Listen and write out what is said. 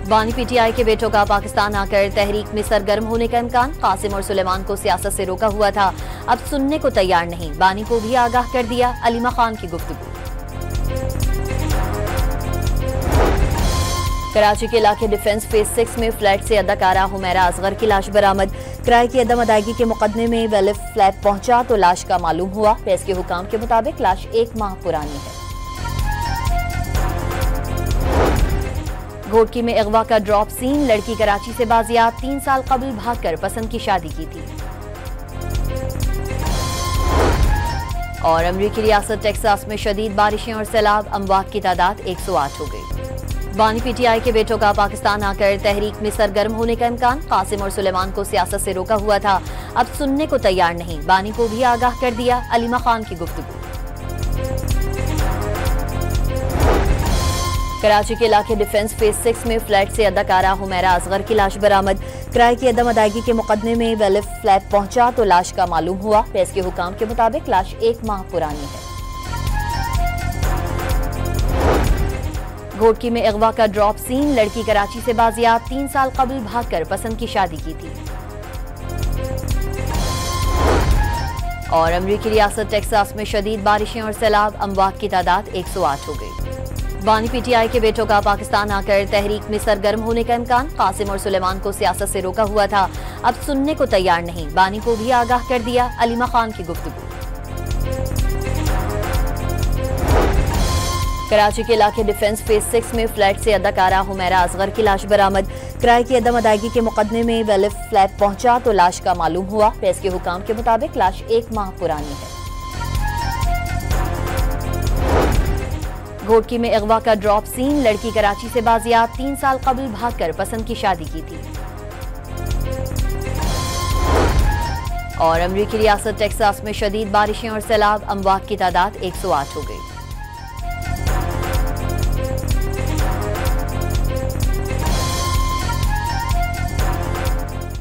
बानी पीटीआई के बेटों का पाकिस्तान आकर तहरीक में सरगर्म होने का इम्कान। कासिम और सुलेमान को सियासत से रोका हुआ था, अब सुनने को तैयार नहीं। बानी को भी आगाह कर दिया, अलीमा खान की गुफ्तगू। कराची के इलाके डिफेंस फेज 6 में फ्लैट से अदाकारा हुमैरा असगर की लाश बरामद। किराए की अदम अदायगी के मुकदमे में वेलिफ फ्लैट पहुंचा तो लाश का मालूम हुआ। प्रेस के हुकाम के मुताबिक लाश 1 माह पुरानी है। घोटकी में अगवा का ड्रॉप सीन, लड़की कराची से बाजियाब, 3 साल कबल भागकर पसंद की शादी की थी। और अमरीकी रियासत टेक्सास में शदीद बारिशें और सैलाब, अमवात की तादाद 108 हो गई। बानी पीटीआई के बेटों का पाकिस्तान आकर तहरीक में सरगर्म होने का इम्कान। कासिम और सुलेमान को सियासत से रोका हुआ था, अब सुनने को तैयार नहीं। बानी को भी आगाह कर दिया, अलीमा खान की गुफ्तगू। कराची के इलाके डिफेंस फेज 6 में फ्लैट से अदाकारा हुमैरा असगर की लाश बरामद। किराए की अदम अदायगी के मुकदमे में वेलिफ फ्लैट पहुंचा तो लाश का मालूम हुआ। प्रेस के हुकाम के मुताबिक लाश 1 माह पुरानी है। घोटकी में अगवा का ड्रॉप सीन, लड़की कराची से बाजियाब, 3 साल कबल भागकर पसंद की शादी की थी। और अमरीकी रियासत टेक्सास में शदीद बारिशें और सैलाब, अमवात की तादाद 108 हो गई। बानी पीटीआई के बेटों का पाकिस्तान आकर तहरीक में सरगर्म होने का इम्कान। कासिम और सुलेमान को सियासत से रोका हुआ था, अब सुनने को तैयार नहीं। बानी को भी आगाह कर दिया, अलीमा खान की गुफ्तगू। कराची के इलाके डिफेंस फेज 6 में फ्लैट से अदाकारा हुमैरा असगर की लाश बरामद। किराए की अदम अदायगी के मुकदमे में वेलिफ फ्लैट पहुंचा तो लाश का मालूम हुआ। प्रेस के हुकाम के मुताबिक लाश 1 माह पुरानी है। घोटकी में अगवा का ड्रॉप सीन, लड़की कराची से बाजियाब, 3 साल कबल भागकर पसंद की शादी की थी। और अमरीकी रियासत टेक्सास में शदीद बारिशें और सैलाब, अमवात की तादाद 108 हो गई।